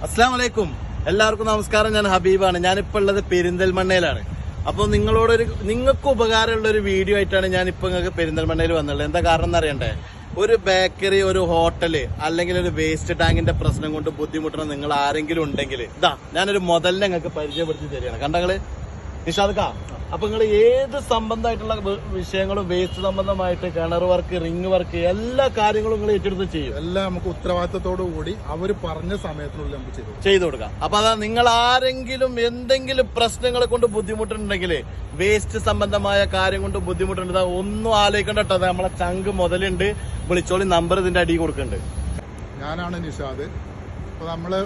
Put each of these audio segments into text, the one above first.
അസ്സലാമു അലൈക്കും. എല്ലാവർക്കും നമസ്കാരം. ഞാൻ ഹബീബാണ്. ഞാനിപ്പോൾ ഉള്ളത് പെരിന്തൽമണ്ണയിലാണ്. അപ്പോൾ നിങ്ങൾക്ക് ഉപകാരമുള്ള ഒരു വീഡിയോ ആയിട്ടാണ് ഞാനിപ്പോൾ നിങ്ങൾക്ക് പെരിന്തൽമണ്ണയിൽ വന്നുള്ളത്. എന്താ കാരണം എന്നറിയണ്ടേ? ഒരു ബേക്കറി, ഒരു ഹോട്ടല് അല്ലെങ്കിൽ ഒരു വേസ്റ്റ് ടാങ്കിന്റെ പ്രശ്നം കൊണ്ട് ബുദ്ധിമുട്ടുന്ന നിങ്ങൾ ആരെങ്കിലും ഉണ്ടെങ്കിൽ ഞാനൊരു മുതലിനെ നിങ്ങൾക്ക് പരിചയപ്പെടുത്തി തരികയാണ്. കണ്ടങ്ങള് നിഷാദ്. അപ്പൊ നിങ്ങൾ ഏത് സംബന്ധമായിട്ടുള്ള വിഷയങ്ങളും വേസ്റ്റ് സംബന്ധമായിട്ട് കിണർ വർക്ക്, റിംഗ് വർക്ക്, എല്ലാ കാര്യങ്ങളും നിങ്ങൾ ഏറ്റെടുത്ത് ചെയ്യും. എല്ലാം നമുക്ക് ഉത്തരവാദിത്തത്തോടു കൂടി അവർ പറഞ്ഞ സമയത്തിനുള്ളിൽ നമുക്ക് ചെയ്തു കൊടുക്കാം. അപ്പൊ അതാ നിങ്ങൾ ആരെങ്കിലും എന്തെങ്കിലും പ്രശ്നങ്ങളെ കൊണ്ട് ബുദ്ധിമുട്ടുണ്ടെങ്കിൽ, വേസ്റ്റ് സംബന്ധമായ കാര്യം കൊണ്ട് ബുദ്ധിമുട്ടുണ്ട്, ഒന്നും ആലോചിക്കണ്ട കേട്ടോ. നമ്മളെ ചങ്ക് മുതലുണ്ട്, വിളിച്ചോളി. നമ്പർ ഇതിന്റെ അടി കൊടുക്കുന്നുണ്ട്. ഞാനാണ് നിഷാദ്. അപ്പൊ നമ്മള്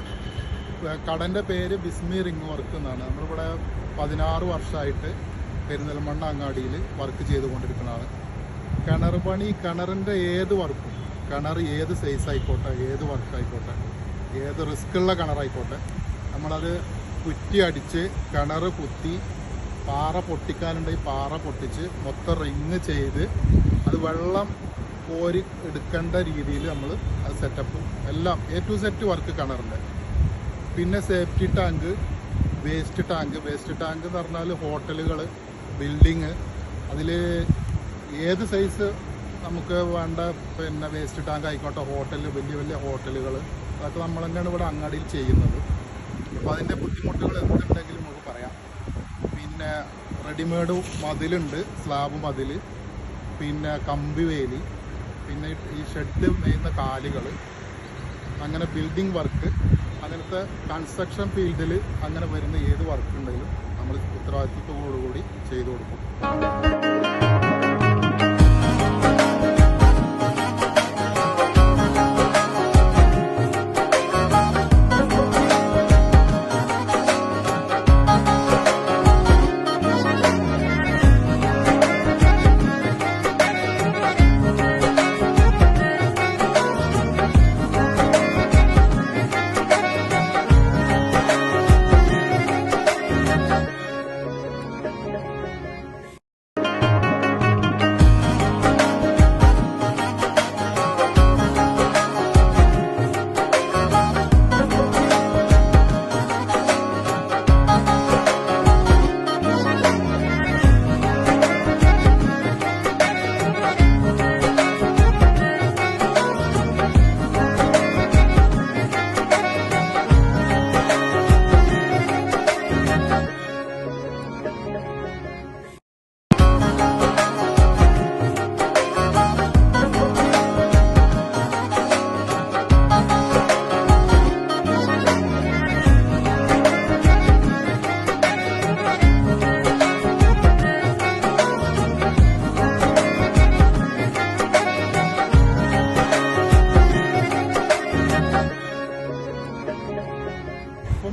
കടന്റെ പേര് ബിസ്മി റിംഗ് വർക്ക് എന്നാണ്. നമ്മളിവിടെ 16 വർഷമായിട്ട് പെരിന്തൽമണ്ണ അങ്ങാടിയിൽ വർക്ക് ചെയ്തുകൊണ്ടിരിക്കുന്നതാണ്. കിണർ പണി, കിണറിൻ്റെ ഏത് വർക്കും, കിണർ ഏത് സൈസ് ആയിക്കോട്ടെ, ഏത് വർക്ക് ആയിക്കോട്ടെ, ഏത് റിസ്ക്കുള്ള കിണറായിക്കോട്ടെ, നമ്മളത് കുറ്റി അടിച്ച് കിണർ കുത്തി പാറ പൊട്ടിക്കാനുണ്ടെങ്കിൽ പാറ പൊട്ടിച്ച് മൊത്തം റിങ് ചെയ്ത് അത് വെള്ളം കോരി എടുക്കേണ്ട രീതിയിൽ നമ്മൾ അത് സെറ്റപ്പ് എല്ലാം A to Z വർക്ക് കിണറിൻ്റെ. പിന്നെ സേഫ്റ്റി ടാങ്ക്, വേസ്റ്റ് ടാങ്ക് എന്ന് പറഞ്ഞാൽ ഹോട്ടലുകൾ, ബിൽഡിങ്, അതിൽ ഏത് സൈസ് നമുക്ക് വേണ്ട പിന്നെ വേസ്റ്റ് ടാങ്ക് ആയിക്കോട്ടെ, ഹോട്ടൽ, വലിയ ഹോട്ടലുകൾ, അതൊക്കെ നമ്മൾ തന്നെയാണ് ഇവിടെ അങ്ങാടിയിൽ ചെയ്യുന്നത്. അപ്പോൾ അതിൻ്റെ ബുദ്ധിമുട്ടുകൾ എന്തുണ്ടെങ്കിലും നമുക്ക് പറയാം. പിന്നെ റെഡിമെയ്ഡ് മതിലുണ്ട്, സ്ലാബ് മതിൽ, പിന്നെ കമ്പി വേലി, പിന്നെ ഈ ഷെഡ് മേയുന്ന കാലുകൾ, അങ്ങനെ ബിൽഡിംഗ് വർക്ക്, അങ്ങനത്തെ കൺസ്ട്രക്ഷൻ ഫീൽഡിൽ അങ്ങനെ വരുന്ന ഏത് വർക്ക് ഉണ്ടെങ്കിലും നമ്മൾ ഉത്തരവാദിത്വത്തോടുകൂടി ചെയ്തു കൊടുക്കും.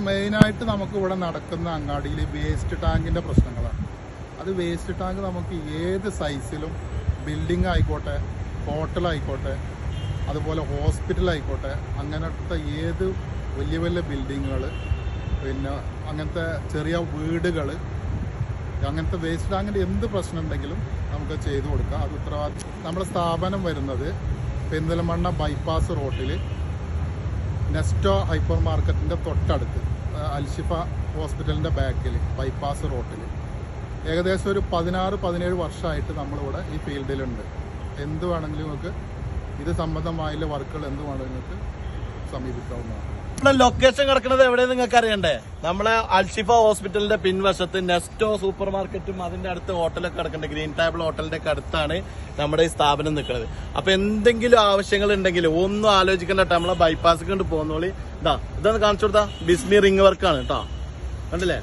മെയിനായിട്ട് നമുക്ക് ഇവിടെ നടക്കുന്ന അങ്ങാടിയിൽ വേസ്റ്റ് ടാങ്കിൻ്റെ പ്രശ്നങ്ങളാണ്. അത് വേസ്റ്റ് ടാങ്ക് നമുക്ക് ഏത് സൈസിലും, ബിൽഡിംഗ് ആയിക്കോട്ടെ, ഹോട്ടലായിക്കോട്ടെ, അതുപോലെ ഹോസ്പിറ്റലായിക്കോട്ടെ, അങ്ങനത്തെ ഏത് വലിയ ബിൽഡിങ്ങുകൾ, പിന്നെ അങ്ങനത്തെ ചെറിയ വീടുകൾ, അങ്ങനത്തെ വേസ്റ്റ് ടാങ്കിൻ്റെ എന്ത് പ്രശ്നം ഉണ്ടെങ്കിലും നമുക്ക് ചെയ്തു കൊടുക്കാം. അത് ഉത്തരവാദിത്വം. നമ്മുടെ സ്ഥാപനം വരുന്നത് പെരിന്തൽമണ്ണ ബൈപ്പാസ് റോട്ടിൽ നെസ്റ്റോ ഹൈപ്പർ മാർക്കറ്റിൻ്റെ തൊട്ടടുത്ത്, അൽഷിഫ ഹോസ്പിറ്റലിൻ്റെ ബാക്കിൽ, ബൈപ്പാസ് റോട്ടിൽ. ഏകദേശം ഒരു 16-17 വർഷമായിട്ട് നമ്മളിവിടെ ഈ ഫീൽഡിലുണ്ട്. എന്ത് വേണമെങ്കിലും നിങ്ങൾക്ക് ഇത് സംബന്ധമായുള്ള വർക്കുകൾ എന്ത് വേണമെങ്കിലും നിങ്ങൾക്ക് സമീപിക്കാവുന്നതാണ്. ലൊക്കേഷൻ കിടക്കുന്നത് എവിടെ നിങ്ങൾക്ക് അറിയണ്ടേ? നമ്മളെ അൽഷിഫ ഹോസ്പിറ്റലിന്റെ പിൻവശത്ത് നെസ്റ്റോ സൂപ്പർ മാർക്കറ്റും അതിന്റെ അടുത്ത് ഹോട്ടലൊക്കെ കിടക്കുന്നുണ്ട്. ഗ്രീൻ ടേബിൾ ഹോട്ടലിന്റെ ഒക്കെ അടുത്താണ് നമ്മുടെ ഈ സ്ഥാപനം നിൽക്കുന്നത്. അപ്പൊ എന്തെങ്കിലും ആവശ്യങ്ങൾ ഉണ്ടെങ്കിൽ ഒന്നും ആലോചിക്കണ്ട, നമ്മളെ ബൈപ്പാസ് കൊണ്ട് പോകുന്നോളി. ഇതൊന്ന് കാണിച്ചു കൊടുത്താ ബിസ്മി റിംഗ് വർക്കാണ് കേട്ടോ. കണ്ടില്ലേ?